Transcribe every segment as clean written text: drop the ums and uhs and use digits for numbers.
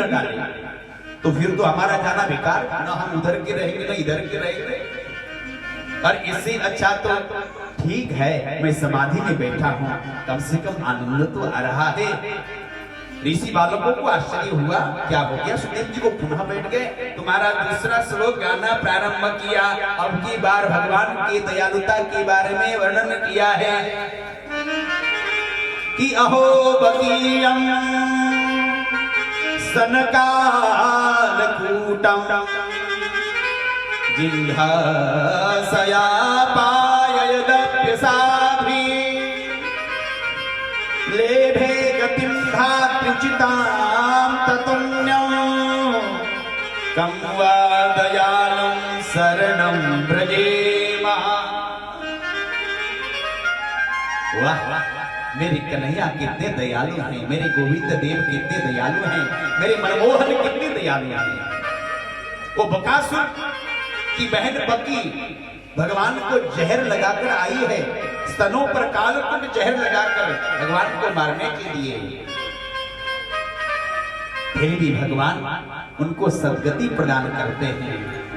न डाले तो फिर तो हमारा जाना बेकार, ना हम उधर के रहेंगे ना इधर के रहेंगे। और इससे अच्छा तो ठीक है मैं समाधि में बैठा हूँ, कम से कम आनंद तो आ रहा है। ऋषि बालकों को आश्चर्य हुआ, क्या हो गया? सुखदेव जी को पुनः बैठ गए। तुम्हारा दूसरा श्लोक गाना प्रारंभ किया, अब की बार भगवान की दयालुता के बारे में वर्णन किया है कि अहो बकीयम सनकालकूटम जिह्वासया पाययदप्यसाभि लेभे गतिं धात्युचितां ततुन्यं कं वा दयालुं शरणं व्रजेमा। वाह, मेरे कन्हैया कितने दयालु हैं, मेरे गोविंद देव कितने दयालु हैं, मेरे मनमोहन कितने दयालु हैं। वो बकासुर की बहन बकी भगवान को जहर लगाकर आई है, स्तनों पर कालकुंड जहर लगाकर भगवान को मारने के लिए, फिर भी भगवान उनको सद्गति प्रदान करते हैं।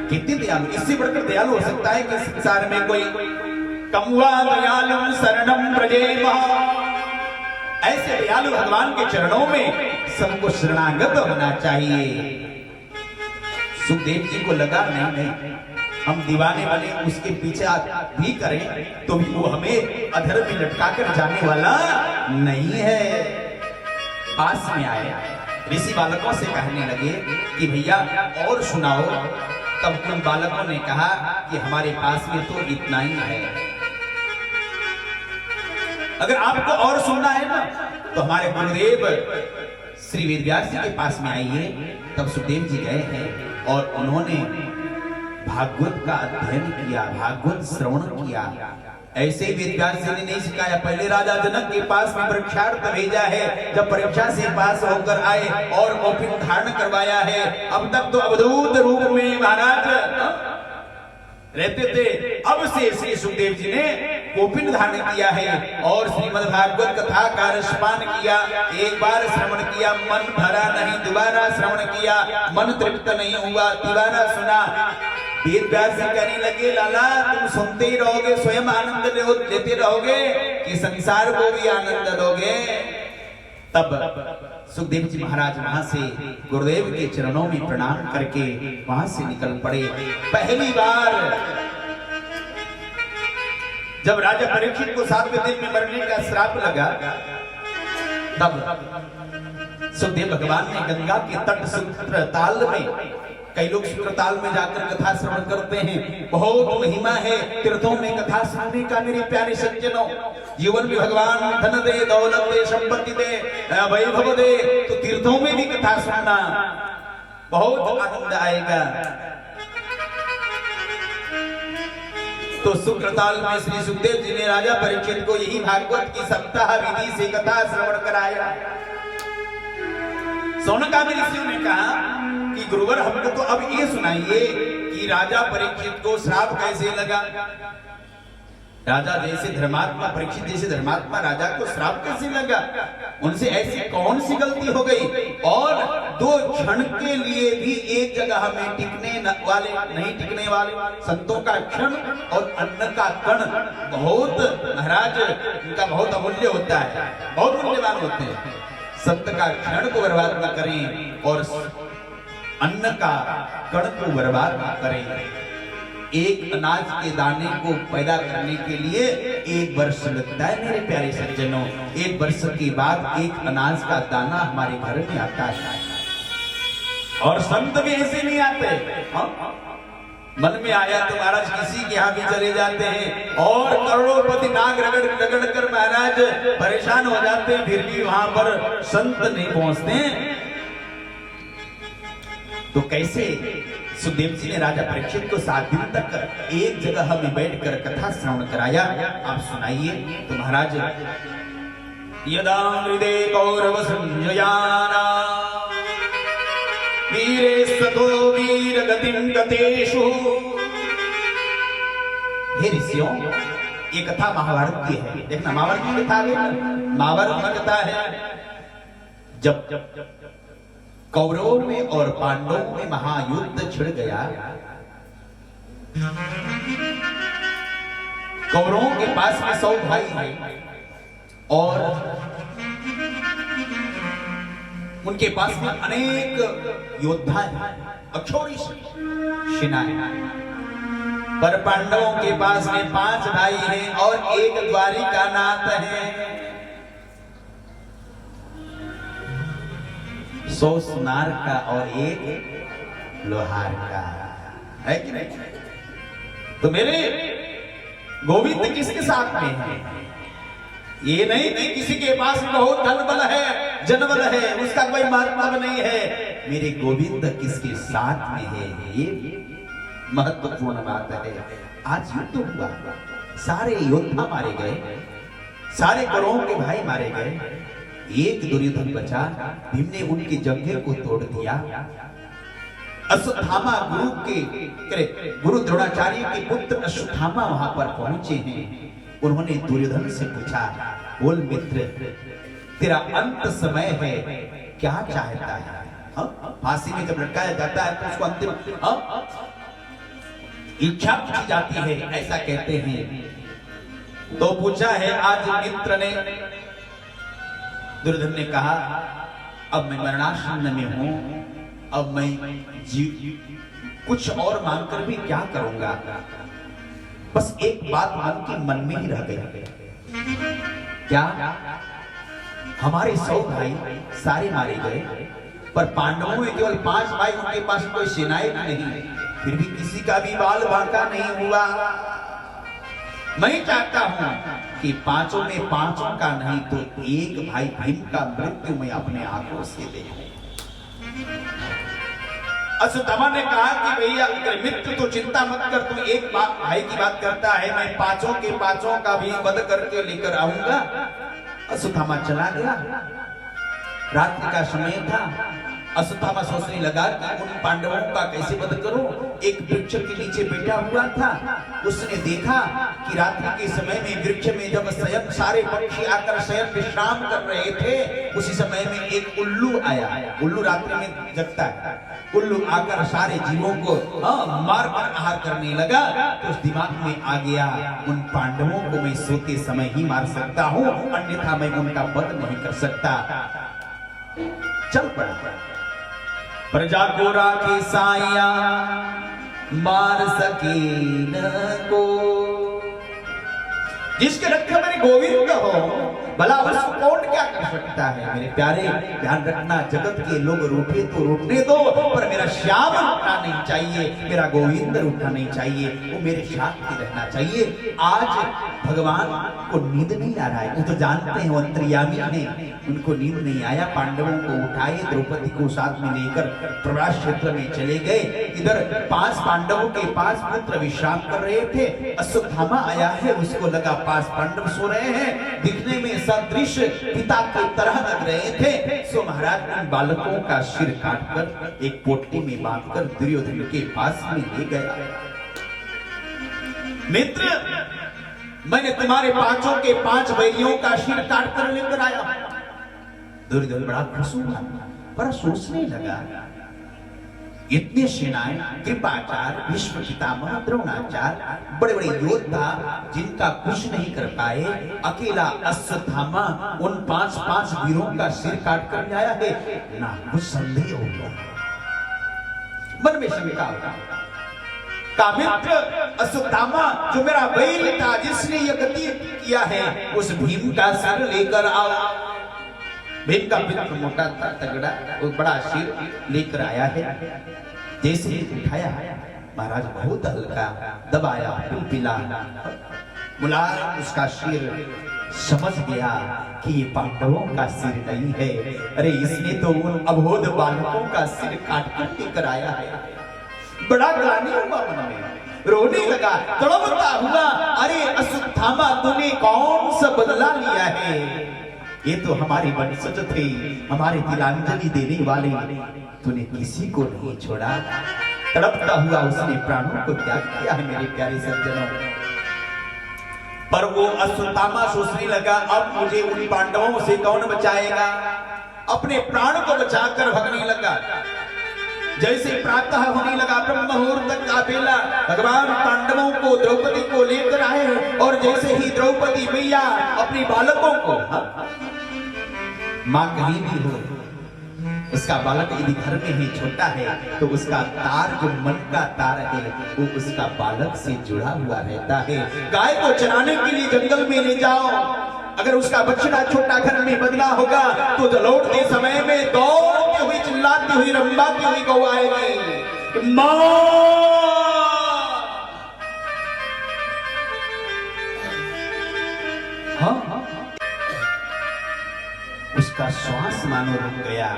कितने दयालु, इससे बढ़कर दयालु हो सकता है कि संसार में कोई? कमुआ दयालु शरणम व्रजेमा, ऐसे दयालु भगवान के चरणों में सबको शरणागत होना चाहिए। सुखदेव जी को लगा नहीं हम दीवाने वाले उसके पीछे भी करें तो भी वो हमें अधर में लटका कर जाने वाला नहीं है। पास में आए, ऋषि बालकों से कहने लगे कि भैया और सुनाओ। तब उन बालकों ने कहा कि हमारे पास में तो इतना ही है, अगर आपको और सुनना है ना तो हमारे गुरुदेव श्री वेदव्यास जी के पास में आइए। तब सुखदेव जी गए हैं और उन्होंने भागवत का अध्ययन किया, भागवत श्रवण किया। ऐसे वेदव्यास जी ने नहीं सिखाया, पहले राजा जनक के पास में परीक्षार्थ भेजा है, जब परीक्षा से पास होकर आए और कौपिन धारण करवाया है। अब तक तो अवधूत रूप में महाराज रहते थे, अब से श्री सुखदेव जी ने कौपिन धारण किया है और श्रीमद् भागवत कथा का रसपान किया। एक बार श्रवण किया, मन भरा नहीं, दोबारा श्रवण किया, मन तृप्त नहीं हुआ, दोबारा सुना। वेदव्यास जी कहने लगे, लाला तुम सुनते ही रहोगे, स्वयं आनंद लेते रहोगे कि संसार को भी आनंद दोगे? तब सुखदेव जी महाराज वहां से गुरुदेव के चरणों में प्रणाम करके वहां से निकल पड़े। पहली बार जब राजा परीक्षित को 7वें दिन में मरने का श्राप लगा, तब सुखदेव भगवान ने गंगा के तट सूत्रताल में, कई लोग सूत्रताल में जाकर कथा श्रवण करते हैं, बहुत महिमा है तीर्थों में कथा सुनने का। मेरे प्यारे सज्जनों, जीवन में भगवान धन दे, दौलत दे, संपत्ति दे, वैभव दे, तो तीर्थों में भी कथा सुनना बहुत आनंद आएगा। तो सूत्रताल में श्री सुखदेव जी ने राजा परीक्षित को यही भागवत की सप्ताह विधि से कथा श्रवण कराया। सौनकादि ऋषियों ने कहा कि गुरुवर हमको तो अब ये सुनाइए कि राजा परीक्षित को श्राप कैसे लगा। राजा जैसे धर्मात्मा, परीक्षित जैसे धर्मात्मा, राजा को श्राप कैसे लगा? उनसे ऐसी कौन सी गलती हो गई? और 2 क्षण के लिए भी एक जगह में टिकने वाले नहीं टिकने वाले संतों का क्षण और अन्न का कण बहुत महाराज उनका बहुत अमूल्य होता है, बहुत मूल्यवान होते हैं। संत का क्षण को बर्बाद न करें और अन्न का कण को बर्बाद न करें। एक अनाज के दाने को पैदा करने के लिए 1 वर्ष लगता है मेरे प्यारे सज्जनों। 1 वर्ष के बाद एक अनाज का दाना हमारे घर में आता है। और संत भी ऐसे नहीं आते, मन में आया तो महाराज किसी के यहाँ भी चले जाते हैं और करोड़पति नाग रगड़ रगड़ कर महाराज परेशान हो जाते हैं, फिर भी वहां पर संत नहीं पहुंचते। तो कैसे सुखदेव जी ने राजा परीक्षित को 7 दिन तक एक जगह में बैठकर कथा श्रवण कराया। आप सुनाइए। तो महाराज, यदा हृदय कौरव संजयाना वीरे सतो वीर गतिं गतेषु। हे ऋषियों, ये कथा महाभारत की है। देखना, महाभारत की कथा है, महाभारत की कथा है। जब कौरवों में और पांडवों में महायुद्ध छिड़ गया। कौरवों के पास में 100 भाई हैं और उनके पास में अनेक योद्धा हैं, अक्षौरी सेनाएं। पर पांडवों के पास में 5 भाई हैं और एक द्वारिकानाथ है। 100 सुनार का और एक लोहार का है कि नहीं? तो मेरे गोविंद किसके साथ में है? ये नहीं कि किसी के पास बहुत धन बल है, जनबल है, उसका कोई मतलब नहीं है। मेरे गोविंद किसके साथ में है, ये महत्वपूर्ण बात है। आज युद्ध हुआ, सारे योद्धा मारे गए, सारे कौरवों के भाई मारे गए, एक दुर्योधन बचा। भीम ने उनके जंघे को तोड़ दिया। अश्वत्थामा गुरु द्रोणाचार्य के पुत्र अश्वत्थामा वहां पर पहुंचे हैं। उन्होंने दुर्योधन से पूछा, बोल मित्र, तेरा अंत समय है, क्या चाहता है? फांसी में जब लटकाया जाता है तो उसको अंतिम इच्छा पूछी जाती है, ऐसा कहते हैं। तो पूछा है आज मित्र ने। दुर्योधन ने कहा, अब मैं मरणासन में हूं, अब मैं कुछ और मांगकर भी क्या करूंगा? बस एक बात मन में ही रह गई। क्या? हमारे 100 भाई सारे मारे गए, पर पांडवों में केवल 5 भाई, उनके पास कोई सेनाएं नहीं, फिर भी किसी का भी बाल बांका नहीं हुआ। मैं चाहता हूं कि 5 में 5 का नहीं तो एक भाई भीम का मृत्यु मैं अपने आंखों से देखूं। अश्वत्थामा ने कहा कि भैया मित्र तो चिंता मत कर, तू एक भाई की बात करता है, मैं 5 के 5 का भी वध करके लेकर आऊंगा। अश्वत्थामा चला गया। रात्रि का समय था। अश्वत्थामा सोचने लगा कि उन पांडवों का कैसे वध करूं। एक वृक्ष के नीचे बैठा हुआ था। उसने देखा कि रात्रि के समय में वृक्ष में जब शयन सारे पक्षी आकर शयन विश्राम कर रहे थे, उसी समय में एक उल्लू आया। उल्लू रात्रि में जगता है। उल्लू आकर सारे जीवों को मार कर आहार करने लगा। तो उस दिमाग में आ गया, उन पांडवों को मैं सोते समय ही मार सकता हूं, अन्यथा मैं उनका वध नहीं कर सकता। चल पड़ा। प्रजा को राखे साया, मार सके न को। जिसके रखे मेरे गोविंद हो, भला उसको कौन क्या कर सकता है? मेरे प्यारे, ध्यान रखना, जगत के लोग रूठे तो रूठने दो, पर मेरा श्याम रूठना नहीं चाहिए, मेरा गोविंद रूठना नहीं चाहिए, वो मेरे साथ ही रहना चाहिए। आज भगवान को नींद नहीं आ रहा है, वो तो जानते हैं वो अंतर्यामी हैं, उनको नींद नहीं आया। पांडवों को उठाए, द्रौपदी को साथ में लेकर प्रवास क्षेत्र में चले गए। इधर 5 पांडवों के 5 पुत्र विश्राम कर रहे थे। अश्वत्थामा आया है, उसको लगा 5 पांडव सो रहे हैं, दिखने में सदृश पिता की तरह लग रहे थे। सो महाराज उन बालकों का सिर काटकर एक पोटली में बांधकर दुर्योधन के पास में ले गया। मित्र, मैंने तुम्हारे 5 के 5 वैरियों का सिर काट कर लेकर आया। दुर्योधन बड़ा खुश हुआ, पर सोचने लगा, इतने सेनाएं, कृपाचार्य, भीष्म पितामह, द्रोणाचार्य, बड़े बड़े योद्धा, जिनका कुछ नहीं कर पाए, अकेला अश्वत्थामा उन 5 वीरों का सिर काट कर लाया है ना। कुछ संदेह हो गया, मन में शंका होगा। मित्र अश्वत्थामा जो मेरा बैल था, जिसने यह गति किया है, उस भीम का सिर लेकर आओ। भीम का पिता मोटा था, तगड़ा, वो बड़ा सिर लेकर आया है। जैसे ही उठाया, महाराज बहुत हल्का दबाया, पिलपिला, मुलायम उसका सिर। समझ गया कि ये पांडवों का सिर नहीं है, अरे इसने तो उन अबोध बालकों का सिर काट कर लेकर आया है। बड़ा ग्लानि हुआ मन में, रोने लगा, तड़पता हुआ, अरे अश्वत्थामा तूने कौन सा बदला लिया है? ये तो हमारे वंशज थे, हमारे तिलांजलि देने वाले, तूने किसी को नहीं छोड़ा। तड़पता हुआ उसने प्राणों को त्याग किया है मेरे प्यारे सज्जनों। पर वो अश्वत्थामा सोचने लगा, अब मुझे उन पांडवों से कौन बचाएगा? अपने प्राण को बचाकर भगने लगा। जैसे प्रातः होने लगा, ब्रह्म मुहूर्त का बेला, भगवान पांडवों को द्रौपदी को लेकर आए और जैसे ही द्रौपदी मैया अपने बालकों को, मां कहीं भी हो, उसका बालक यदि घर में ही छोटा है तो उसका तार, जो मन का तार है, वो उसका बालक से जुड़ा हुआ रहता है। गाय को चराने के लिए जंगल में ले जाओ, अगर उसका बछड़ा छोटा घर में बदला होगा तो लौटते समय में दौड़ती हुई, चिल्लाती हुई, रंबाती हुई गौ आएगी, मां। हाँ, उसका श्वास मानो रुक गया,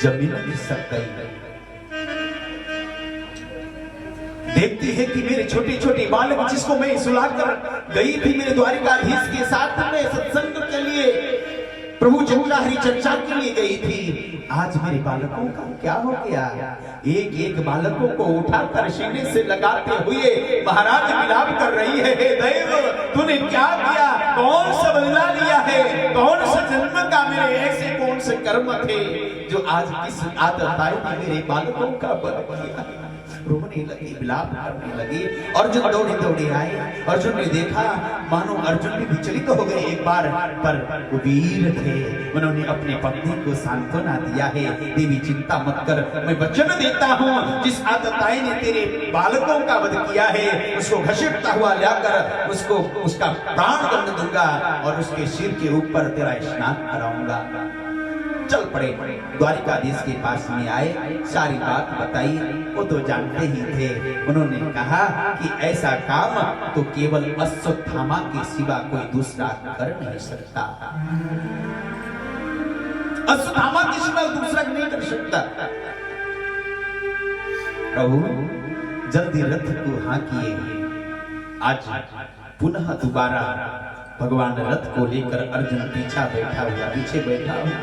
जमीन खिसक गई। देखती है कि मेरे छोटे छोटे बालक, जिसको मैं सुलाकर गई थी मेरे द्वारिकाधीश के साथ में सत्संग के लिए, प्रभु चंद्रा हरि चर्चा के लिए गई थी, आज मेरे बालकों का क्या हो गया। एक एक बालकों को उठाकर सीने से लगाते हुए महाराज विलाप कर रही है, हे दैव तूने क्या किया, कौन सा बदला लिया है, कौन सा जन्म का मेरे ऐसे कौन से कर्म थे जो आज किस आदत ने मेरे बालकों का बल किया। रोने लगी, विलाप करने लगी। अर्जुन दौड़े दौड़े आए, अर्जुन ने देखा मानो अर्जुन भी विचलित हो गए एक बार, पर वो वीर थे, उन्होंने अपने पत्नी को सांत्वना दिया है, देवी चिंता मत कर, मैं वचन देता हूँ जिस आतताई ने तेरे बालकों का वध किया है उसको घसीटता हुआ लाकर उसको उसका प्राण दंड दूंगा और उसके सिर के ऊपर तेरा स्नान कराऊंगा। चल पड़े, द्वारिकाधीश के पास में आए, सारी बात बताई, वो तो जानते ही थे। उन्होंने कहा कि ऐसा काम तो केवल अश्वत्थामा के सिवा कोई दूसरा कर नहीं सकता, अश्वत्थामा के सिवा दूसरा नहीं कर सकता। प्रभु जल्दी रथ को हांकिए। आज पुनः दोबारा भगवान रथ को लेकर अर्जुन पीछे बैठा हुआ।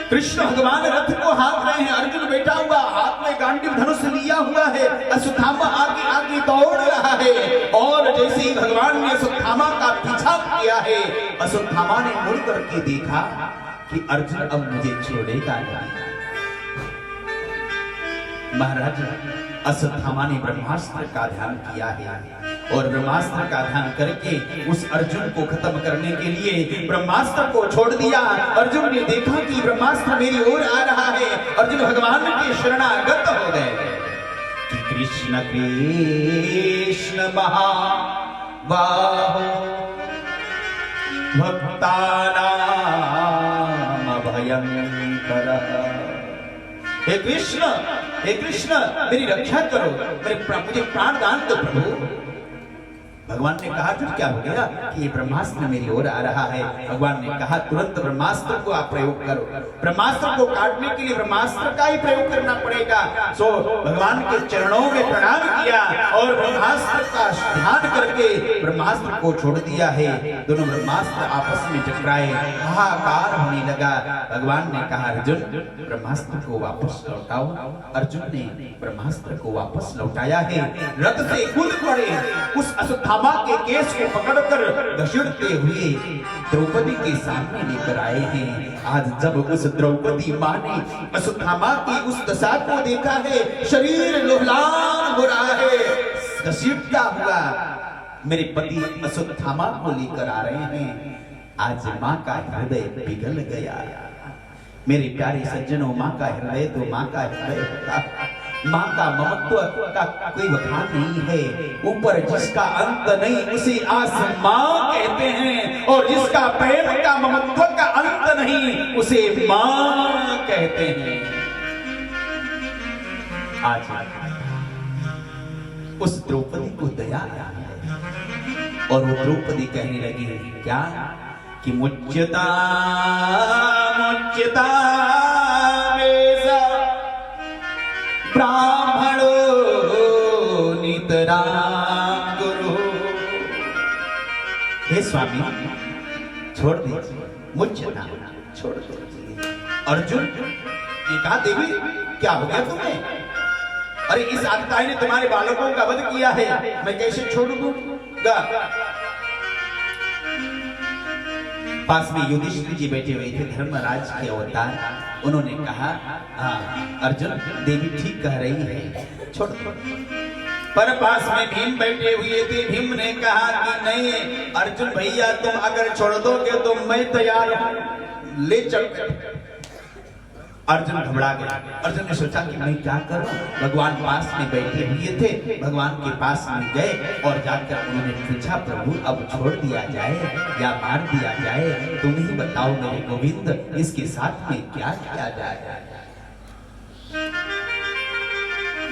कृष्ण भगवान रथ को हाँक रहे हैं, अर्जुन बैठा हुआ, हाथ में गांडीव धनुष लिया हुआ है, अश्वत्थामा आगे आगे दौड़ रहा है। और जैसे ही भगवान ने अश्वत्थामा का पीछा किया है, अश्वत्थामा ने मुड़ करके देखा कि अर्जुन अब मुझे छोड़ेगा नहीं। महाराज अश्वत्थामा ने ब्रह्मास्त्र का ध्यान किया है और ब्रह्मास्त्र का ध्यान करके उस अर्जुन को खत्म करने के लिए ब्रह्मास्त्र को छोड़ दिया। अर्जुन ने देखा कि ब्रह्मास्त्र मेरी ओर आ रहा है, अर्जुन भगवान के शरणागत हो गए कि कृष्ण कृष्ण महाबाहो भक्तानां भयंकरः। हे कृष्ण मेरी रक्षा करो, मुझे प्राण दान दो प्रभु। भगवान ने कहा फिर क्या हो गया कि ये ब्रह्मास्त्र मेरी ओर आ रहा है। भगवान ने कहा तुरंत ब्रह्मास्त्र को आप प्रयोग करो, ब्रह्मास्त्र को काटने के लिए ब्रह्मास्त्र का ही प्रयोग करना पड़ेगा। सो भगवान के चरणों में प्रणाम किया और ब्रह्मास्त्र का ध्यान करके ब्रह्मास्त्र को छोड़ दिया है। दोनों ब्रह्मास्त्र आपस में टकराए, हाहाकार होने लगा। भगवान ने कहा अर्जुन ब्रह्मास्त्र को वापस लौटाओ। अर्जुन ने ब्रह्मास्त्र को वापस लौटाया है, रथ से कूद पड़े, उस अश्वत्थामा के केस को पकड़कर घसीटते हुए द्रौपदी के सामने लेकर आए हैं। आज जब उस द्रौपदी मां ने अश्वत्थामा की उस दशा को देखा है, शरीर लुहलान हो रहा है, घसीटता हुआ मेरे पति अश्वत्थामा को लेकर आ रहे हैं। आज मां का हृदय पिघल गया। मेरे प्यारे सज्जनों, मां का हृदय तो मां का हृदय होता है। मां का ममत्व का कोई बखान नहीं है। ऊपर जिसका अंत नहीं उसे आसमां कहते हैं, और जिसका प्रेम का ममत्व का अंत नहीं उसे मां कहते हैं। आज उस द्रौपदी को दया आया है और वो द्रौपदी कहने लगी क्या कि मुच्यता मुच्यता ब्राह्मणो नितरां गुरु। हे स्वामी छोड़ दीजिए, मुच्यता छोड़ दीजिए। अर्जुन ने कहा देवी क्या हो गया तुम्हें? अरे इस आतताई ने तुम्हारे बालकों का वध किया है, मैं कैसे छोड़ दूंगा? पास में युधिष्ठिर जी बैठे हुए थे, धर्मराज के अवतार। उन्होंने कहा, हाँ अर्जुन, देवी ठीक कह रही है, छोड़ दो। पर पास में भीम बैठे हुए थे। भीम ने कहा कि नहीं अर्जुन भैया, तुम अगर छोड़ दोगे तो मैं तैयार हूं, ले चल। अर्जुन घबरा गया। अर्जुन ने सोचा कि मैं क्या करूं। भगवान पास में बैठे हुए थे, भगवान के पास में गए और जाकर उन्होंने पूछा, प्रभु अब छोड़ दिया जाए या मार दिया जाए, तुम ही बताओ मेरे गोविंद, इसके साथ में क्या किया जाए।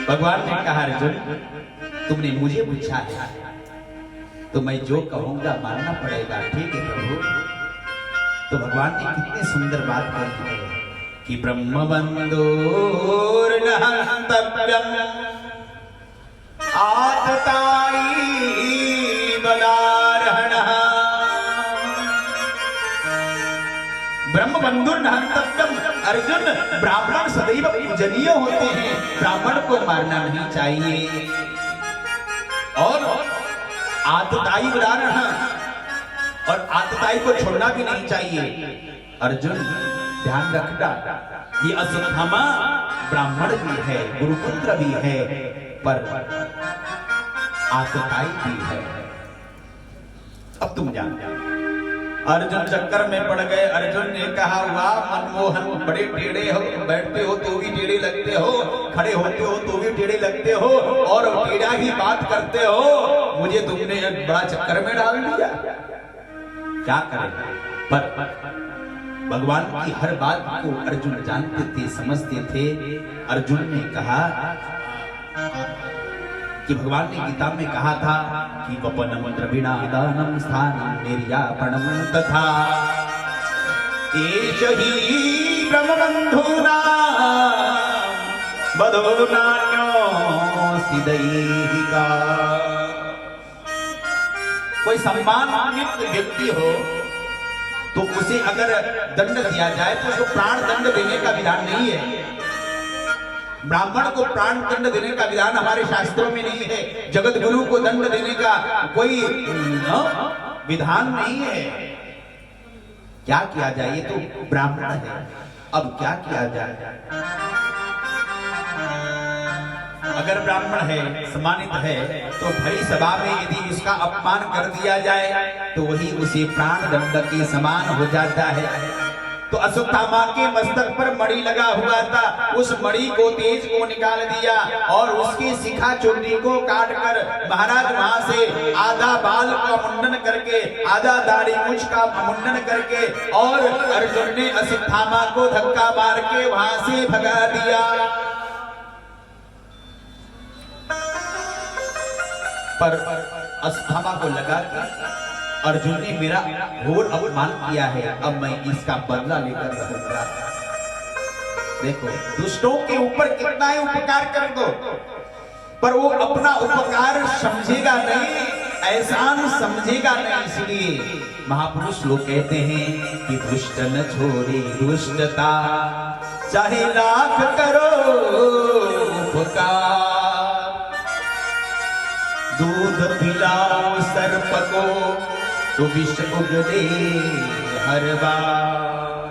भगवान ने कहा, अर्जुन तुमने मुझे पूछा है तो मैं जो कहूंगा मानना पड़ेगा, ठीक है प्रभु। तो भगवान ने कितनी सुंदर बात कर दी है कि ब्रह्मबंधोर्नहन्तव्यम् आततायी बलार्हणः। ब्रह्मबंधुर्नहन्तव्यम्, अर्जुन ब्राह्मण सदैव पूजनीय होते हैं, ब्राह्मण को मारना नहीं चाहिए। और आततायी बलार्हणः, और आततायी को छोड़ना भी नहीं चाहिए। अर्जुन ध्यान रखना, ये अश्वत्थामा ब्राह्मण भी है, गुरुपुत्र भी है, पर आततायी भी है। अब तुम जान। अर्जुन चक्कर में पड़ गए। अर्जुन ने कहा, वाह मनमोहन, बड़े टेढ़े हो, बैठते हो तो भी टेढ़े लगते हो, खड़े होते हो तो भी टेढ़े लगते हो, और टेढ़ा ही बात करते हो। मुझे तुमने एक बड़ा चक्कर में डाल दिया, क्या करें। पर भगवान की हर बात को अर्जुन जानते थे, समझते थे। अर्जुन ने कहा कि भगवान ने गीता में कहा था कि वपनम द्रविणादानम स्थानम निर्यापणम तथा एष हि ब्रह्मबन्धूनां बधो नान्योऽस्ति दैहिका। कोई सम्मानित व्यक्ति हो तो उसे अगर दंड दिया जाए तो उसको प्राण दंड देने का विधान नहीं है। ब्राह्मण को प्राण दंड देने का विधान हमारे शास्त्रों में नहीं है। जगत गुरु को दंड देने का कोई विधान नहीं है। क्या किया जाए, ये तो ब्राह्मण है, अब क्या किया जाए। अगर ब्राह्मण है, सम्मानित है, तो भरी सभा में यदि इसका अपमान कर दिया जाए तो वही उसे प्राण दंड के समान हो जाता है। तो अश्वत्थामा के मस्तक पर मणि लगा हुआ था, उस मणि को तेज को निकाल दिया और उसकी शिखा चोटी को काट कर महाराज वहां से आधा बाल का मुंडन करके, आधा दाढ़ी मूंछ का मुंडन करके, और अर्जुन ने अश्वत्थामा को धक्का मार के वहां से भगा दिया। पर अश्वत्थामा को लगा कि अर्जुन ने मेरा घोर अपमान किया है, अब मैं इसका बदला लेकर रहूंगा। देखो दुष्टों के ऊपर कितना ही उपकार कर दो, पर वो अपना उपकार समझेगा नहीं, एहसान समझेगा नहीं। इसलिए महापुरुष लोग कहते हैं कि दुष्ट न छोड़े दुष्टता, चाहे लाख करो उपकार। दूध पिलाओ सर्प को तो विष उगले हर बार।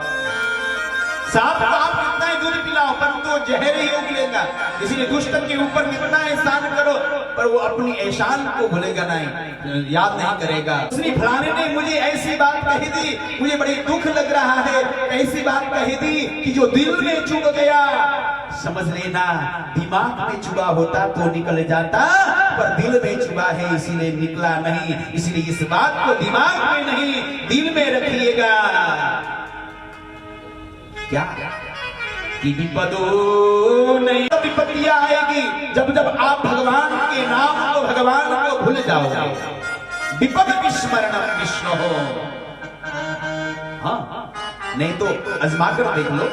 सांप को आप कितना ही दूध पिलाओ पर तो जहर ही उगलेगा। इसलिए दुष्ट के ऊपर कितना एहसान करो पर वो अपनी एहसान को भूलेगा नहीं, याद नहीं करेगा। उसने फलाने ने मुझे ऐसी बात कही थी, मुझे बड़ी दुख लग रहा है, ऐसी बात कही थी कि जो दिल में चुभ गया। समझ लेना, दिमाग में चुभा होता तो निकल जाता, पर दिल में चुभा है इसीलिए निकला नहीं। इसलिए इस बात को दिमाग में नहीं दिल में रखिएगा। क्या कि विपदो नहीं, विपत्तियां आएगी जब जब आप भगवान के नाम को, भगवान को भूल जाओगे। विपद विस्मरणम विष्णु हो। हाँ, नहीं तो आजमा कर देख लो,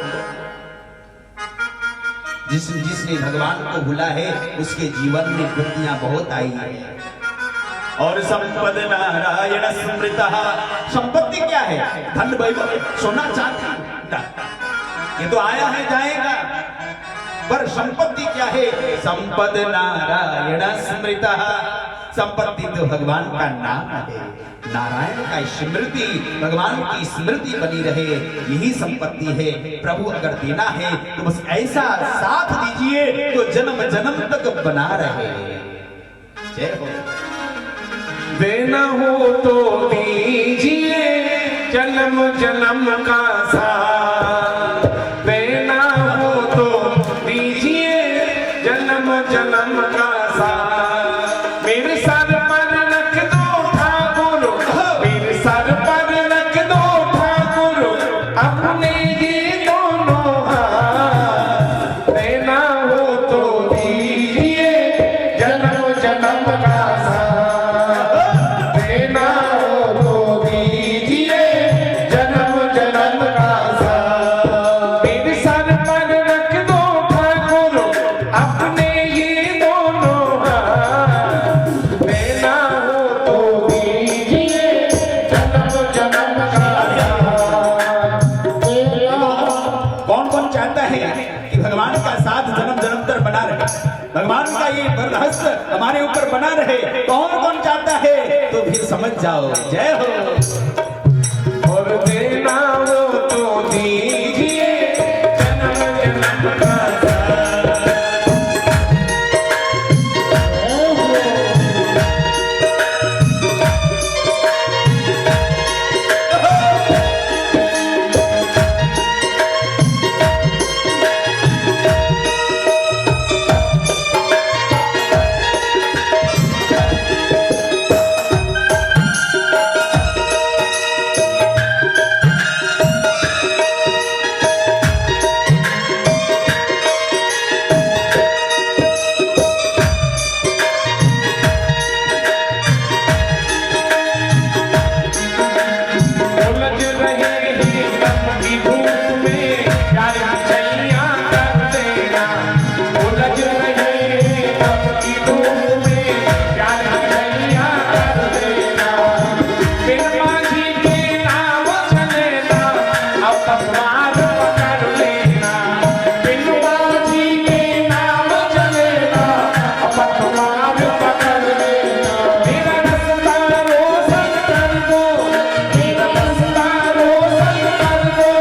जिसने भगवान को भूला है उसके जीवन में विपत्तियां बहुत आई है। और संपद नारायण स्मृतः, संपत्ति क्या है? धन वैभव, सोना चांदी, ये तो आया है जाएगा, पर संपत्ति क्या है? संपद नारायण स्मृतः संपत्ति तो भगवान का नाम है। नारायण का स्मृति, भगवान की स्मृति बनी रहे, यही संपत्ति है। प्रभु अगर देना है तो बस ऐसा साथ दीजिए तो जन्म जन्म तक बना रहे। जय हो। देना हो तो दीजिए जन्म जन्म का साथ, देना हो तो दीजिए जन्म जन्म का साथ। मेरे सर पर रख दो ठाकुर, मेरे सर पर रख दो ठाकुर अपने ये दोनों हाथ। देना हो तो दीजिए जन्म जन्म का साथ, देना हो तो दीजिए जन्म जन्म का साथ। मेरे सर पर रख दो ठाकुर अपने ये दोनों हाथ। देना हो तो दीजिए जन्म जन्म का साथ। कौन कौन चाहता है कि भगवान का साथ जन्म जन्म तक बना रहे, भगवान का ये वरदहस्त हमारे ऊपर बना रहे? कौन कौन चाहता है? तो फिर समझ जाओ। जय हो। और देना हो तो दीजिए जन्म जन्म का साथ। उलझ रहे हैं तप की धूप में प्यार की छैया कर देना। उलझ रहे हैं तप की धूप में प्यार की छैया कर देना। बिन माझी के नाम चलेना अब पतवार पकड़ लेना। बिन माझी के नाम चलेना अब पतवार पकड़ लेना। मेरा रास्ता रोशन कर दो, मेरा रास्ता रोशन कर दो,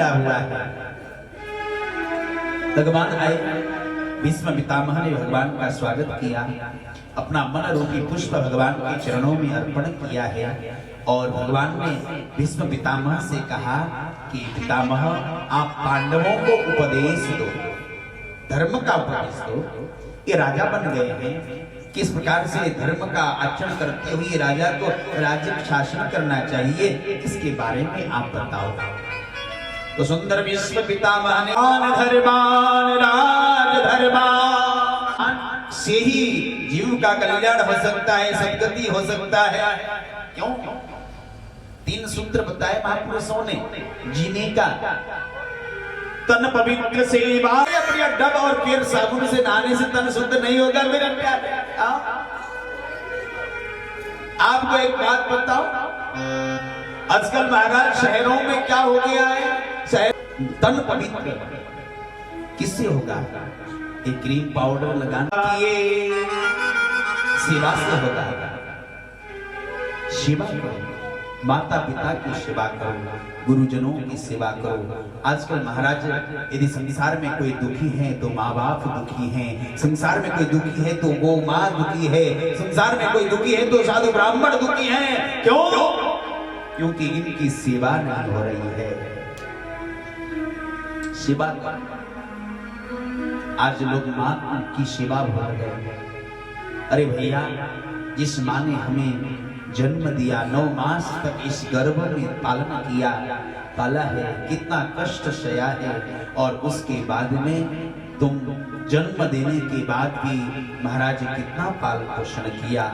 पड़ा हुआ है। भगवान आए, भीष्म पितामह ने भगवान का स्वागत किया, अपना मन रूपी पुष्प भगवान के चरणों में अर्पण किया है और भगवान ने भीष्म पितामह से कहा कि पितामह आप पांडवों को उपदेश दो, धर्म का उपदेश दो। ये राजा बन गए हैं, किस प्रकार से धर्म का आचरण करते हुए राजा को राज्य शासन करना चाहिए, इसके बारे में आप बताओ। तो सुंदर भीष्म पितामह ने धर्मान राज धर्मान से ही जीव का कल्याण हो सकता है, सदगति हो सकता है। क्यों? 3 सूत्र बताए महापुरुषों ने जीने का। तन पवित्र सेवा, अपने डब और पैर साबुन से नहाने से तन शुद्ध नहीं होगा मेरा प्यार। आपको एक बात बताओ, आजकल महाराज शहरों में क्या हो गया है, तन पवित्र किससे होगा? एक क्रीम पाउडर लगाना किए सेवा से होगा। सेवा करो, माता पिता की सेवा करो, गुरुजनों की सेवा करो। आजकल महाराज यदि संसार में कोई दुखी है तो माँ बाप दुखी हैं, संसार में कोई दुखी है तो गौ माँ दुखी है, संसार में कोई दुखी है तो साधु ब्राह्मण दुखी हैं। क्यों? क्योंकि इनकी सेवा नहीं हो रही है। सेवा आज लोग माँ की सेवा भूल गए। अरे भैया, जिस माँ ने हमें जन्म दिया, 9 मास तक इस गर्भ में पालन किया, पाला है, कितना कष्ट सया है, और उसके बाद में तुम जन्म देने के बाद भी महाराज कितना पालन पोषण किया।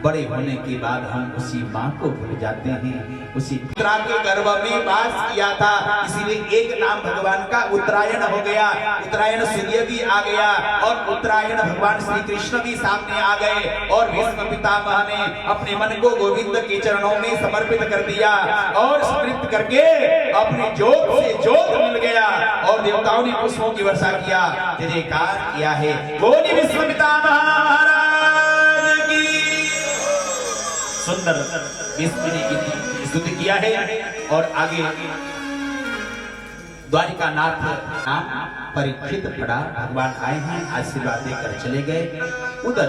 बड़े होने के बाद हम उसी माँ को भूल जाते हैं। उसी पुत्रा के गर्भ में वास किया था, इसीलिए एक नाम भगवान का उत्तरायण हो गया। उत्तरायण सूर्य भी आ गया और उत्तरायण भगवान श्री कृष्ण भी सामने आ गए और भीष्म पितामह ने अपने मन को गोविंद के चरणों में समर्पित कर दिया और समर्पित करके अपने जोत से जोत मिल गया और देवताओं ने पुष्पों की वर्षा किया, जयकार किया है। बोली भीष्म पितामह महाराज की। सुंदर भीष्म ने स्तुति किया है और आगे द्वारिका नाथ नाम परीक्षित पड़ा। भगवान आए हैं, आशीर्वाद देकर चले गए। उधर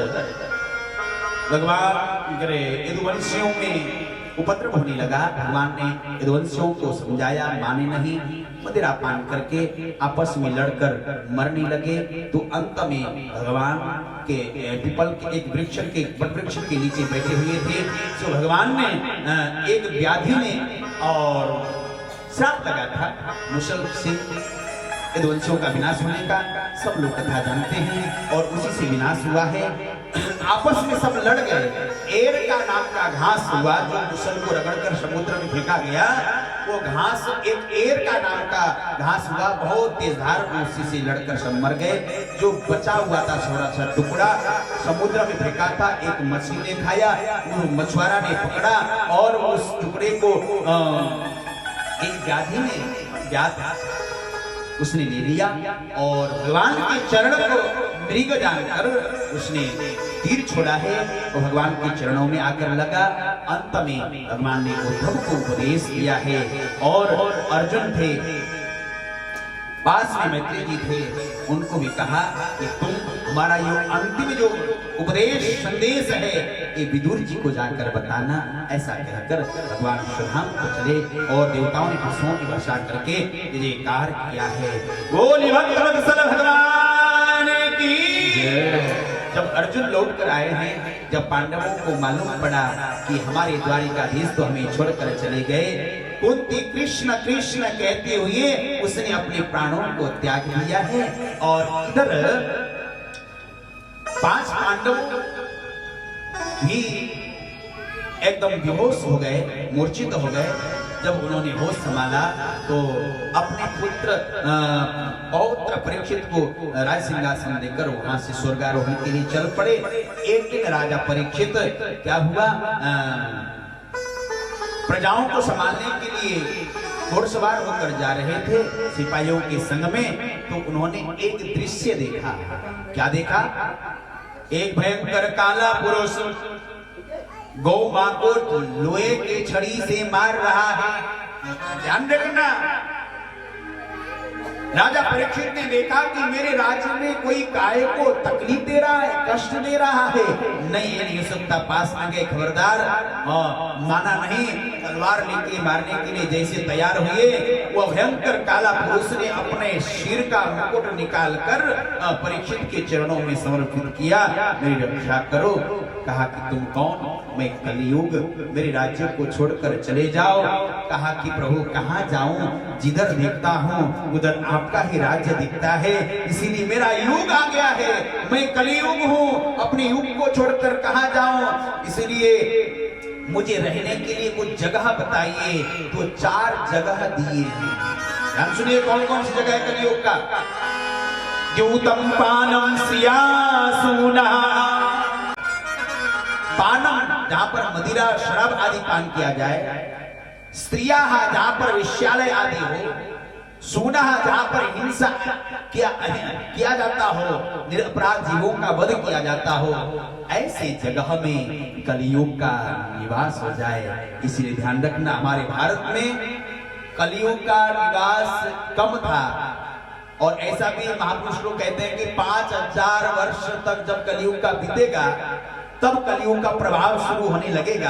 भगवान यदुवंशियों में उपद्रव होने लगा। भगवान ने यदुवंशियों को समझाया, माने नहीं, मदिरा पान करके आपस में लड़कर मरने लगे। तो अंत में भगवान के पीपल के एक वृक्ष के नीचे बैठे हुए थे। तो भगवान ने एक व्याधि ने और श्राप लगा था मुसल से यदुवंशियों का विनाश होने का। सब लोग कथा जानते हैं और उसी से विनाश हुआ है। आपस में सब लड़ गए। एर का नाम का घास हुआ जो मुसल को रगड़कर समुद्र में फेंका गया। वो घास एक एर का नाम का घास हुआ, बहुत तेज धार, उसी से लड़कर सब मर गए। जो बचा हुआ था थोड़ा सा टुकड़ा समुद्र में फेंका था, एक मछली ने खाया, वो मछुआरा ने पकड़ा और उस टुकड़े को एक व्याधि ने उसने ले लिया और भगवान के चरण को मृग जानकर उसने तीर छोड़ा है और भगवान के चरणों में आकर लगा। अंत में भगवान ने उद्धव को उपदेश दिया है और अर्जुन थे, पास में मैत्री जी थे, उनको भी कहा कि तुम हमारा ये अंतिम जो उपदेश संदेश है ये विदुर जी को जाकर बताना। ऐसा कहकर भगवान श्रीराम को चले और देवताओं ने पुष्पों की वर्षा करके जयकार किया है। बोली भगवत्सल भगवान की। जब अर्जुन लौट कर आए हैं, जब पांडवों को मालूम पड़ा कि हमारे द्वारिकाधीश तो हमें छोड़कर चले गए, कुंती कृष्ण कृष्ण कहते हुए उसने अपने प्राणों को त्याग दिया है। और इधर 5 पांडव भी एकदम बेहोश हो गए, मूर्छित हो गए। जब उन्होंने होश संभाला तो अपने पुत्र पौत्र परीक्षित को राज सिंहासन देकर वहां से स्वर्गारोहण के लिए चल पड़े। एक दिन राजा परीक्षित क्या हुआ, प्रजाओं को संभालने के लिए घोड़सवार होकर जा रहे थे सिपाहियों के संग में। तो उन्होंने एक दृश्य देखा। क्या देखा? एक भयंकर काला पुरुष गौ मां को लोहे के छड़ी से मार रहा है। ध्यान रखना, राजा परीक्षित ने देखा कि मेरे राज्य में कोई गाय को तकलीफ दे रहा है, कष्ट दे रहा है। नहीं, ये नहीं हो सकता। पास में गए, खबरदार, माना नहीं। तलवार लेके मारने के लिए जैसे तैयार हुए, वो भयंकर काला पुरुष ने अपने सिर का मुकुट निकालकर परीक्षित के चरणों में समर्पित किया। मेरी रक्षा करो। कहा कि तुम कौन? मैं कलियुग, मेरे राज्य को छोड़कर चले जाओ। कहा कि प्रभु कहाँ जाऊं? जिधर देखता हूं उधर आपका ही राज्य दिखता है, इसीलिए मेरा युग आ गया है। मैं कलियुग हूं, अपने युग को छोड़कर कहाँ जाऊं? इसलिए मुझे रहने के लिए कुछ जगह बताइए। तो 4 जगह दिए हैं। ध्यान सुनिए, कौन कौन सी जगह है कलियुग का? द्यूतम पानम सियासूना, पानम जहां पर मदिरा शराब आदि पान किया जाए, स्त्रिया जहां पर विश्यालय आदि हो, सूना जहां पर हिंसा किया जाता हो, निरपराध जीवों का वध किया जाता हो, ऐसे जगह में कलियुग का निवास हो जाए। इसलिए ध्यान रखना, हमारे भारत में कलियुग का निवास कम था। और ऐसा भी महापुरुष लोग कहते हैं कि 5000 वर्ष तक जब कलियुग का बीतेगा तब कलियुग का प्रभाव शुरू होने लगेगा।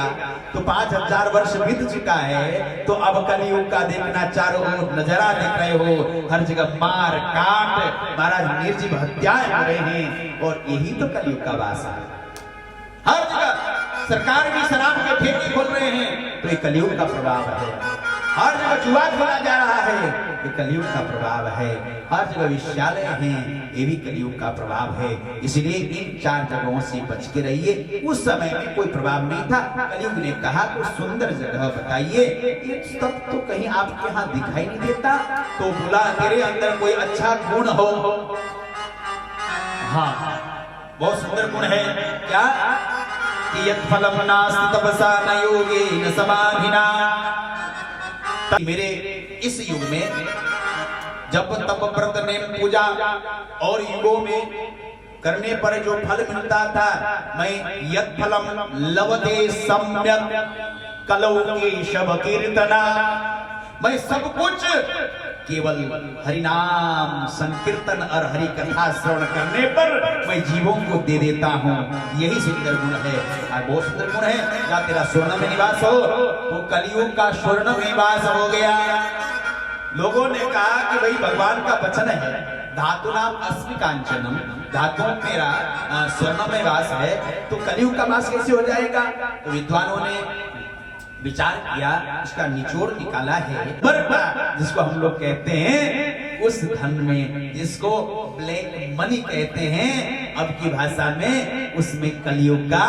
तो 5000 वर्ष बीत चुका है, तो अब कलियुग का देखना, चारों ओर नजारा देख रहे हो, हर जगह मार काट, महाराज निर्जीव हत्याएं हो रहे हैं। और यही तो कलियुग का वास है। हर जगह सरकार भी शराब के ठेके खोल रहे हैं, तो ये कलियुग का प्रभाव है। हर जगह जुआ खेला जा रहा है, ये कलियुग का प्रभाव है। हर जगह विश्यालय हैं, ये भी कलियुग का प्रभाव है। इसलिए इन 4 जगहों से बच के रहिए। उस समय में कोई प्रभाव नहीं था। कलियुग ने कहा कुछ सुंदर जगह बताइए। ये सब तो कहीं आपके यहाँ दिखाई नहीं देता। तो बोला तेरे अंदर कोई अच्छा गुण हो। हाँ, बहुत सुंदर गुण है। क्या? कि यत् फलम नास्ति तपसा न योगेन समाधिना। मेरे इस युग में जब तप व्रत नेम पूजा और युगों में करने पर जो फल मिलता था, मैं यत् फलम लवते सम्यक कलौ केशव कीर्तना, मैं सब कुछ केवल हरिनाम संकीर्तन और हरि कथा श्रवण करने पर मैं जीवों को दे देता हूँ। यही सुंदर गुण है। बहुत सुंदर गुण है। क्या तेरा स्वर्ण में निवास हो? तो कलियुग का स्वर्ण में निवास हो गया। लोगों ने कहा कि भाई भगवान का वचन है, धातु नाम अस्मि कांचनम, धातु मेरा स्वर्ण में वास है, तो कलियुग का वास कैसे हो जाएगा? तो विद्वानों ने विचार किया, इसका निचोड़ निकाला है। जिसको हम लोग कहते हैं उस धन में, जिसको ब्लैक मनी कहते हैं अब की भाषा में, उसमें कलियुग का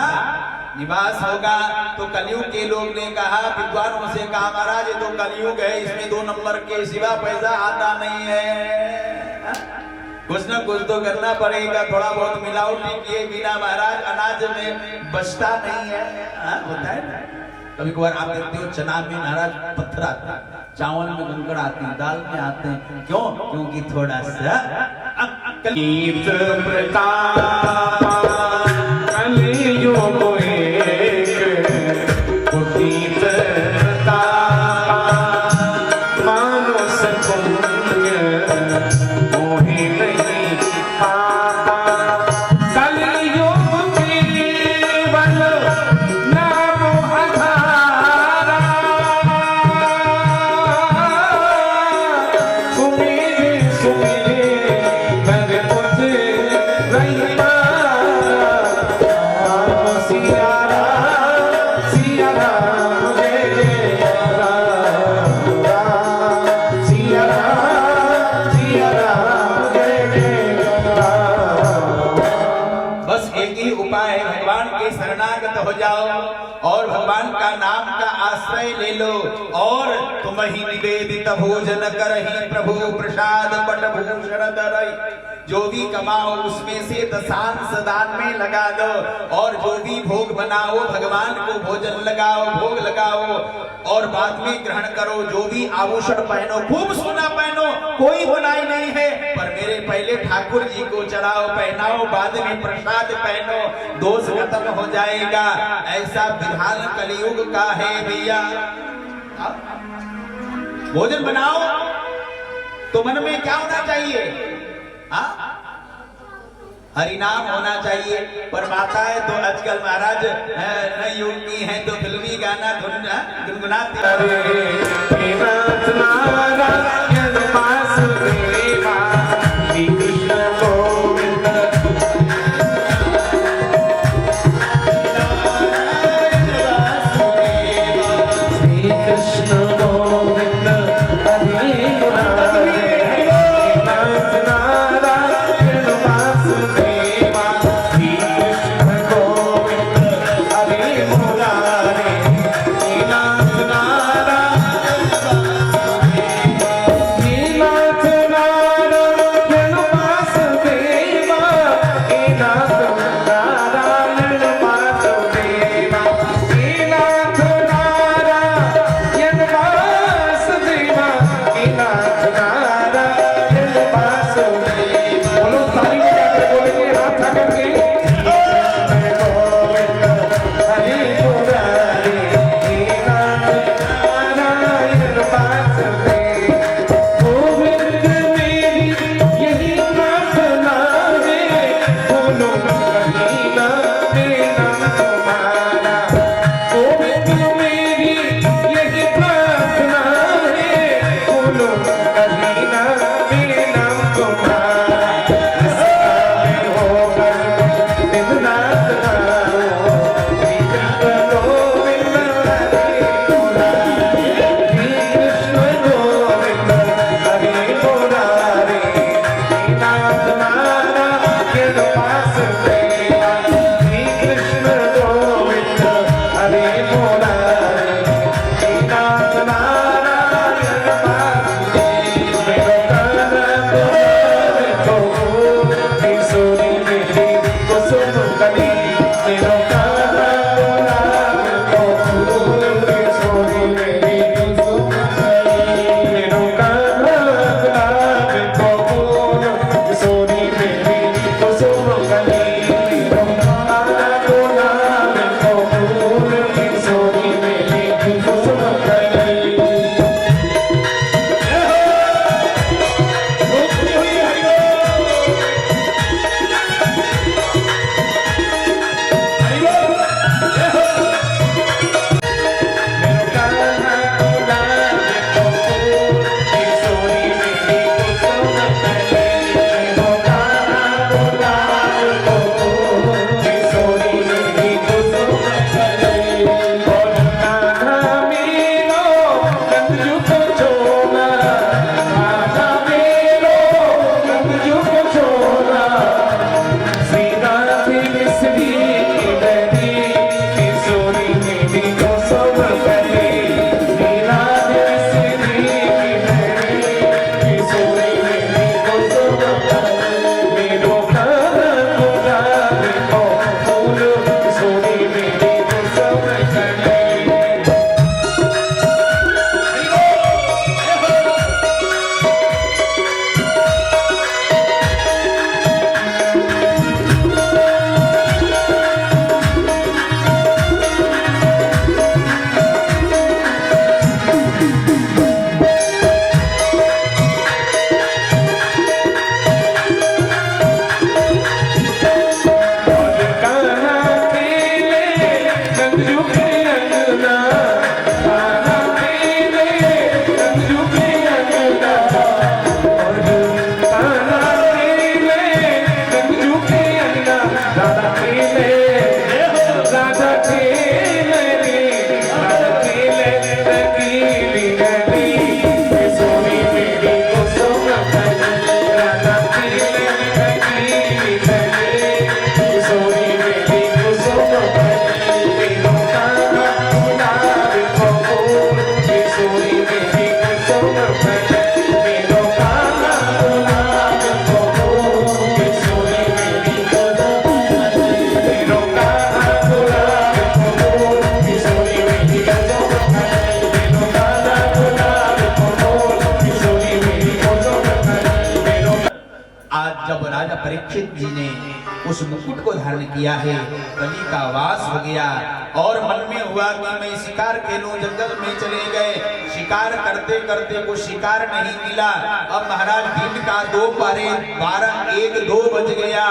निवास होगा। तो कलियुग के लोग ने कहा, विद्वानों से कहा, महाराज ये तो कलियुग है, इसमें 2 नंबर के सिवा पैसा आता नहीं है, कुछ ना कुछ तो करना पड़ेगा। थोड़ा बहुत मिलावटी किए बिना महाराज अनाज में बचता नहीं है। होता है कभी कभार आप देखते हो चना में महाराज पत्थर आते हैं, चावल में कंकड़ आते हैं, दाल में आते हैं। क्यों? क्योंकि थोड़ा सा कलियुग हो जाओ और भगवान का नाम का आश्रय ले लो, और तुम ही निवेदित भोजन करहि प्रभु प्रसाद पट भूषण धरहि। जो भी कमाओ उसमें से दशांश दान में लगा दो, और जो भी भोग बनाओ भगवान को भोजन लगाओ, भोग लगाओ, और बाद में ग्रहण करो। जो भी आभूषण पहनो, खूब सोना पहनो, कोई बुराई नहीं है, पर मेरे पहले ठाकुर जी को चढ़ाओ, पहनाओ, बाद में प्रसाद पहनो, दोष खत्म हो जाएगा। ऐसा विधान कलियुग का है भैया। भोजन बनाओ तो मन में क्या होना चाहिए? हाँ, हरिनाम होना चाहिए। पर माता है तो आजकल महाराज नई युवती हैं तो फिल्मी गाना गुनगुनाती हे नाथ नारायण वासुदेवा, श्री कृष्ण गोविंद श्री कृष्ण गोविंद हरे मुरारे। हे नाथ नारायण वासुदेवा, श्री कृष्ण गोविंद हरे मुरारे। हे नाथ नारायण हे नाथ नारायण वासुदेवा, हे नाथ नारायण वासुदेवा, हे नाथ नारायण वासुदेवा, हे नाथ नारायण वासुदेवा। बोलो ताली बजाकर बोलेंगे हाथ उठा करके। हरे मुरारे, हे नाथ नारायण वासुदेवा। गोविंद मेरी यही प्रार्थना है, बोलो कहीं ना मेरा तुम्हारा। गोविंद मेरी यही प्रार्थना है, बोलो कहीं ना मेरा तुम्हारा। इसका मैं होकर दिन रात गाऊं, श्री कृष्ण गोविंद हरे मुरारे। श्री कृष्ण गोविंद हरे मुरारे। हे नाथ नारायण वासुदेवा, श्री कृष्ण गोविंद हरे मुरारे। हे नाथ नारायण वासुदेवा। मेरो कान को किशोरी मेरी कुसुम कली, मुकुट को धारण किया है, कली का वास हो गया और मन में हुआ कि मैं शिकार खेलूं। जंगल में चले गए, शिकार करते करते को शिकार नहीं मिला। अब महाराज दिन का 2 पहरे 12, 1, 2 बज गया।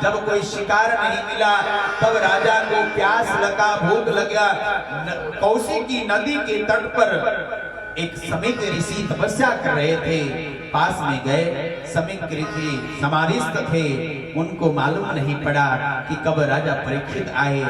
जब कोई शिकार नहीं मिला तब राजा को प्यास लगा, भूख लगा। कौशिकी नदी के तट पर एक समीक ऋषि तपस्या कर रहे थे। पास में गए, समीक ऋषि समाधिस्थ थे। उनको मालूम नहीं पड़ा कि कब राजा परीक्षित आए।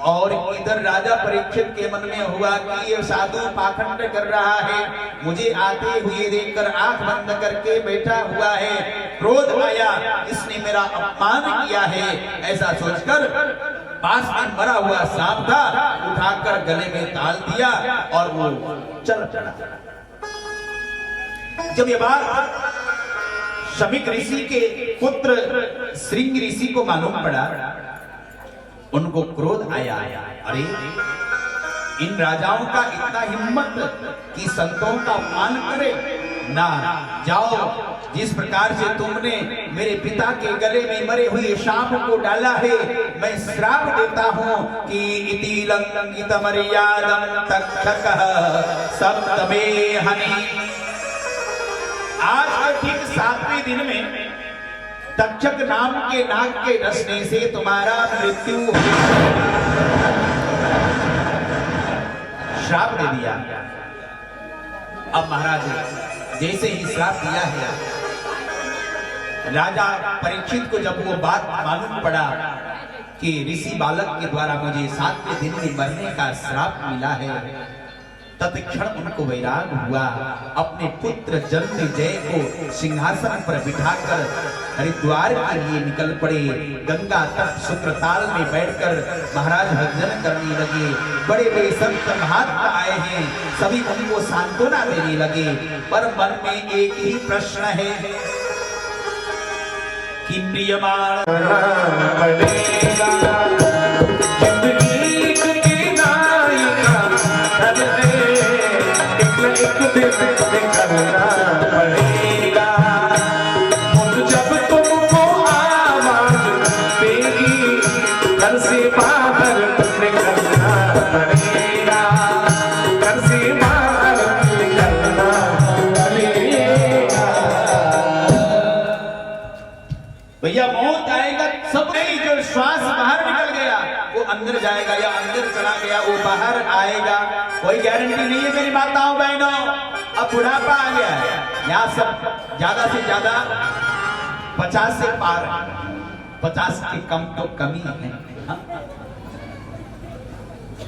और इधर राजा परीक्षित के मन में हुआ कि ये साधु पाखंड कर रहा है, मुझे आते हुए देखकर आंख बंद करके बैठा हुआ है। क्रोध आया, इसने मेरा अपमान किया है। ऐसा सोचकर पास में मरा हुआ सांप था, उठाकर गले में डाल दिया और वो चल पड़ा। जब ये बात शमीक ऋषि के पुत्र श्रृंग ऋषि को मालूम पड़ा, उनको क्रोध आया। अरे इन राजाओं का इतना हिम्मत कि संतों का अपमान करे ना। जाओ, जिस प्रकार से तुमने मेरे पिता के गले में मरे हुए सांप को डाला है, मैं श्राप देता हूं कि इति लंघित मर्यादम तक्षकः सप्तमे हनि। आज के ठीक 7वें दिन में तक्षक नाम के नाग के डसने से तुम्हारा मृत्यु हो। श्राप दे दिया। अब महाराज जैसे ही श्राप दिया है, राजा परीक्षित को जब वो बात मालूम पड़ा कि ऋषि बालक के द्वारा मुझे 7वें दिन में मरने का श्राप मिला है, तत्क्षण उनको वैराग हुआ। अपने पुत्र जन्मेजय को सिंहासन पर बिठाकर हरिद्वार के लिए निकल पड़े। गंगा तट शुक्रताल में बैठकर महाराज भजन करने लगे। बड़े बड़े संत महात्मा आए हैं, सभी उनको सांत्वना देने लगे। पर मन में एक ही प्रश्न है कि प्रियमान भैया मौत आएगा सब नहीं। जो श्वास बाहर निकल गया वो अंदर जाएगा, या अंदर चला गया वो बाहर आएगा, कोई गारंटी नहीं है मेरी माताओं बहनों। अब बुढ़ापा आ गया है, यहाँ सब ज्यादा से ज्यादा 50 से पार, 50 के कम तो कमी है, हाँ?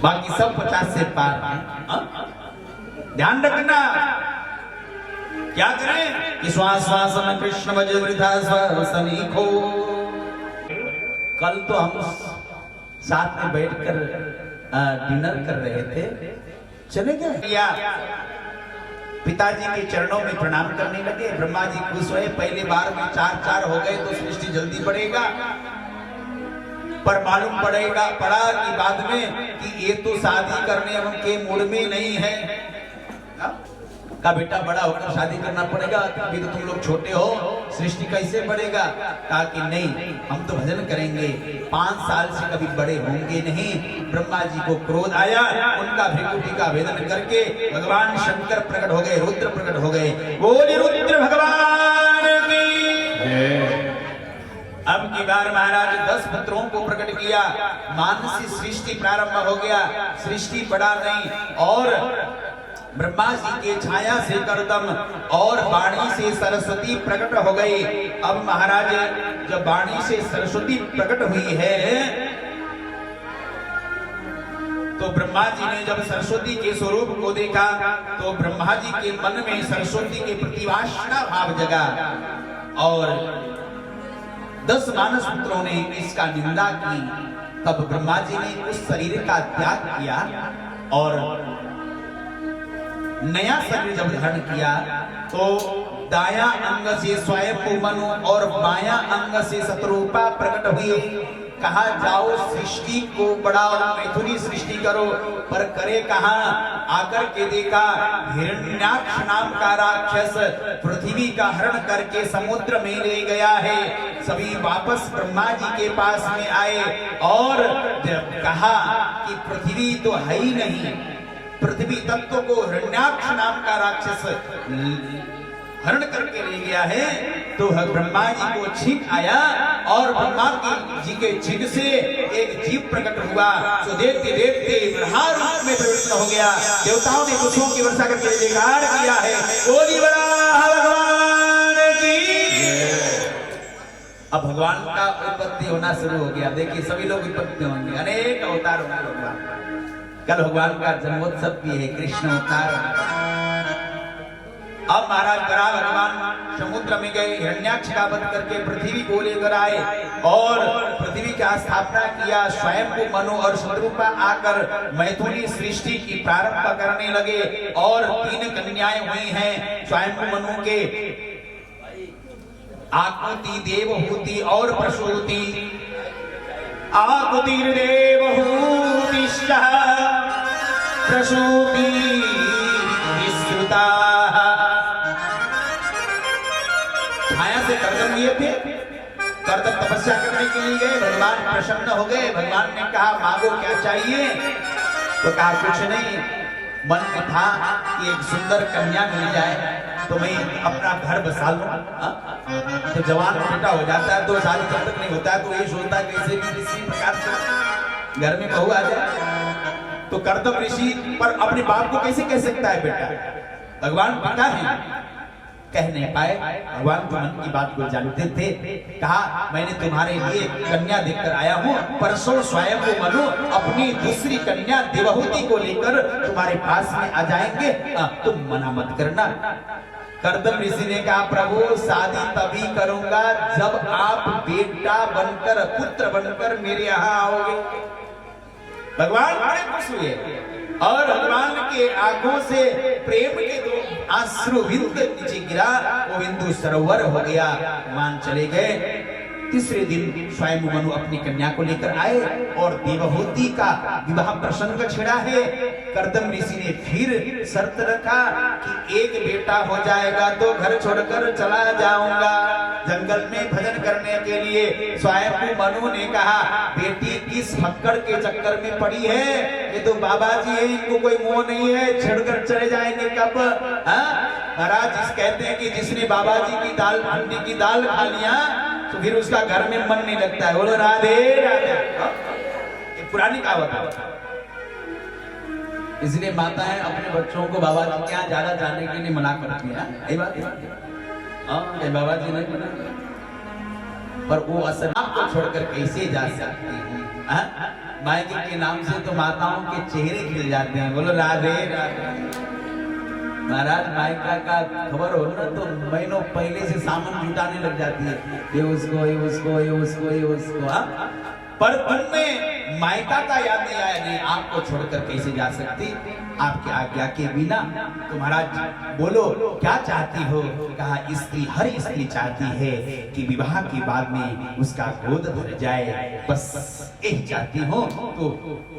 बाकी सब 50 से पार है, हाँ? ध्यान रखना। क्या करें कि श्वास श्वास में कृष्ण भज वृथा सनीखो। कल तो हम साथ में बैठकर डिनर कर रहे थे, चले गए। पिताजी के चरणों में प्रणाम करने लगे। ब्रह्मा जी खुश हुए, पहले बार में 4 हो गए तो सृष्टि जल्दी बढ़ेगा। पर मालूम पड़ा कि बाद में कि ये तो शादी करने उनके मूड में नहीं है। का बेटा बड़ा होकर शादी करना पड़ेगा, अभी तो तुम लोग छोटे हो, सृष्टि कैसे बढ़ेगा? कहा कि नहीं, हम तो भजन करेंगे, 5 साल से कभी बड़े होंगे नहीं। ब्रह्मा जी को क्रोध आया, उनका भृकुटी का भेदन करके भगवान शंकर प्रकट हो गए, रुद्र प्रकट हो गए। बोले रुद्र भगवान की। अब की बार महाराज 10 पुत्रों को प्रकट किया, मानसी सृष्टि प्रारंभ हो गया। सृष्टि बड़ा नहीं, और ब्रह्मा जी के छाया से करदम और वाणी से सरस्वती प्रकट हो गई। अब महाराज जब वाणी से सरस्वती प्रकट हुई है तो ब्रह्मा जी ने जब सरस्वती के स्वरूप को देखा तो ब्रह्मा जी के मन में सरस्वती के प्रति वासना भाव जगा। और 10 मानस पुत्रों ने इसका निंदा की। तब ब्रह्मा जी ने उस शरीर का त्याग किया और नया शरीर जब धारण किया तो दाया अंग से स्वयं मनु और बाया अंग से शत्रुपा प्रकट हुई। कहा जाओ सृष्टि को बढ़ाओ, मैथुनी सृष्टि करो, पर करे कहा, आकर के देखा हिरण्याक्ष नाम का राक्षस पृथ्वी का हरण करके समुद्र में ले गया है। सभी वापस ब्रह्मा जी के पास में आए और कहा कि पृथ्वी तो है ही नहीं, पृथ्वी तत्व को हिरण्याक्ष नाम का राक्षस हरण करके ले गया है। तो ब्रह्मा जी को छींक आया और ब्रह्मा जी के छींक से एक जीव प्रकट हुआ, जो देखते देखते ब्रह्मा रूप में प्रवृत्त हो गया। देवताओं ने पुष्पों की वर्षा करके जयकार किया है, बोली बड़ा भगवान की। अब भगवान का उत्पत्ति होना शुरू हो गया। देखिए सभी लोग उत्पत्ति होंगे, अनेक अवतार होंगे भगवान। कल भगवान का जन्मोत्सव भी है, कृष्ण अवतार। अब महाराज बड़ा भगवान समुद्र में गए, हिरण्याक्ष का वध करके पृथ्वी को लेकर आए और पृथ्वी का स्थापना किया। स्वयं को मनु और शत्रुपा आकर मैथुनी सृष्टि की प्रारंभ करने लगे और 3 कन्याएं हुई हैं स्वयं को मनु के, आकुति, देवहूति और प्रसूति। आकुति देवहूति प्रसूति विश्रुता। छाया से कर्दम लिए थे, कर्दम तपस्या करने के लिए गए, भगवान प्रसन्न हो गए। भगवान ने कहा मांगो क्या चाहिए, तो कहा कुछ नहीं, मन में था कि एक सुंदर कन्या मिल जाए तो मैं अपना घर बसा लूं। तो जवान बेटा हो जाता है तो शादी जब तक नहीं होता है तो ये सोचता है कैसे भी किसी प्रकार से घर में बहू आ जाए। तो कर्दम ऋषि पर अपने बाप को कैसे कह सकता है बेटा, भगवान पता है, कह नहीं पाए। भगवान तो मन की बात को जानते थे। कहा मैंने तुम्हारे लिए कन्या देकर आया हूँ, परसों स्वयं को मनु अपनी दूसरी कन्या देवहूति को लेकर तुम्हारे पास में आ जाएंगे, तुम मना मत करना। कर्दम ऋषि ने कहा प्रभु शादी तभी करूंगा जब आप बेटा बनकर, पुत्र बनकर मेरे यहाँ आओगे। भगवान बड़े खुश हुए और भगवान के आंखों से प्रेम के 2 अश्रु बिंदु नीचे गिरा, वो बिंदु सरोवर हो गया। भगवान चले गए। तीसरे दिन स्वयं मनु अपनी कन्या को लेकर आए और देवहूति का विवाह प्रसंग छिड़ा है। कर्दम ऋषि ने फिर शर्त रखा कि एक बेटा हो जाएगा तो घर छोड़कर चला जाऊंगा जंगल में भजन करने के लिए। स्वयं मनु ने कहा बेटी किस फक्कड़ के चक्कर में पड़ी है, ये तो बाबा जी है, इनको कोई मोह नहीं है, छेड़कर चले जाएंगे कब। महाराज कहते हैं कि जिसने बाबा जी की दाल, अंडी की दाल खा लिया तो फिर उसका घर में मन नहीं लगता है। बोलो राधे राधे। ये पुरानी कहावत है। इसलिए माताएं अपने बच्चों को बाबा जी के यहाँ ज्यादा जाने के लिए मना करती है। यही बात है, बाबा जी नहीं मना, पर वो असर आपको छोड़कर कैसे जा सकती है। मायके के नाम से तो माताओं के चेहरे खिल जाते हैं। बोलो राधे राधे। महाराज मायका का खबर हो ना तो महीनों पहले से सामान जुटाने लग जाती है, ये उसको, ये उसको, ये उसको, ये उसको। पर तुमने मायका का याद नहीं आया, नहीं आपको छोड़कर कैसे जा सकती आपके आज्ञा के बिना। तो महाराज बोलो क्या चाहती हो। कहा स्त्री, हर स्त्री चाहती है कि विवाह के बाद में उसका गोद भर जाए, बस यही चाहती हो। तो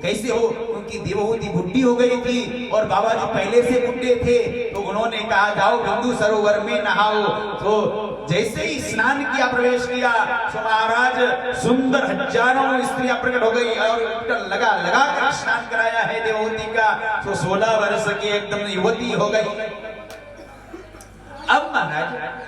कैसे हो, उनकी देवहूति बुढ़ी हो गई थी और बाबा जी पहले से बुढ़े थे, तो उन्होंने कहा जाओ बिंदु सरोवर में नहाओ। तो जैसे ही स्नान किया, प्रवेश किया, तो महाराज सुंदर हजारों स्त्रियां प्रकट हो गई और लगा कर स्नान कराया है देवहूति का। तो 16 वर्ष की एकदम युवती हो गई। अब महाराज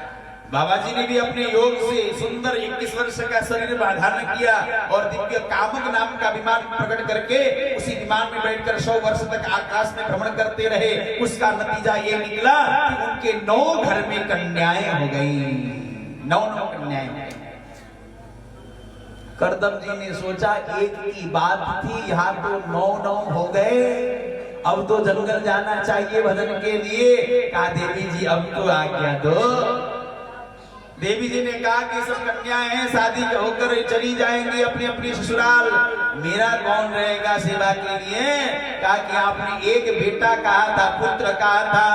बाबा जी ने भी अपने योग से सुंदर 21 वर्ष का शरीर धारण किया और दिव्य कामक नाम का विमान प्रकट करके उसी विमान में बैठकर 100 वर्ष तक आकाश में भ्रमण करते रहे। उसका नतीजा ये निकला कि उनके 9 घर में कन्याएं हो गई, 9 कन्याएं। कर्दम जी ने सोचा एक की बात थी, यहाँ तो 9 हो गए, अब तो जंगल जाना चाहिए भजन के लिए। कहा देवी जी अब तो आज्ञा दो। देवी जी ने कहा कि सब कन्याएं हैं, शादी होकर चली जाएंगी अपने अपने ससुराल, मेरा कौन रहेगा सेवा के लिए। कहा कि आपने एक बेटा कहा था, पुत्र कहा था,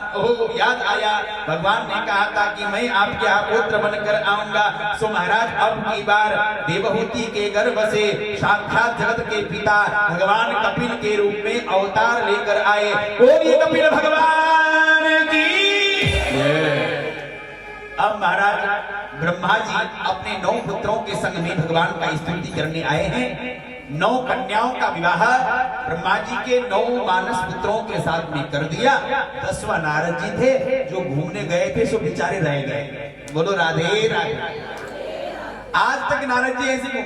याद आया, भगवान ने कहा था कि मैं आपके यहाँ पुत्र बनकर आऊंगा। सो महाराज अब की बार देवहूति के गर्भ से साक्षात जगत के पिता भगवान कपिल के रूप में अवतार लेकर आए। बोलिए कपिल भगवान की। अब महाराज ब्रह्मा जी अपने 9 पुत्रों के संग में भगवान का स्तुति करने आए हैं। 9 कन्याओं का विवाह ब्रह्मा जी के 9 मानस पुत्रों के साथ में कर दिया। 10वां नारद जी थे जो घूमने गए थे, सो बेचारे रह गए। बोलो राधे राधे। आज तक नारद जी ऐसे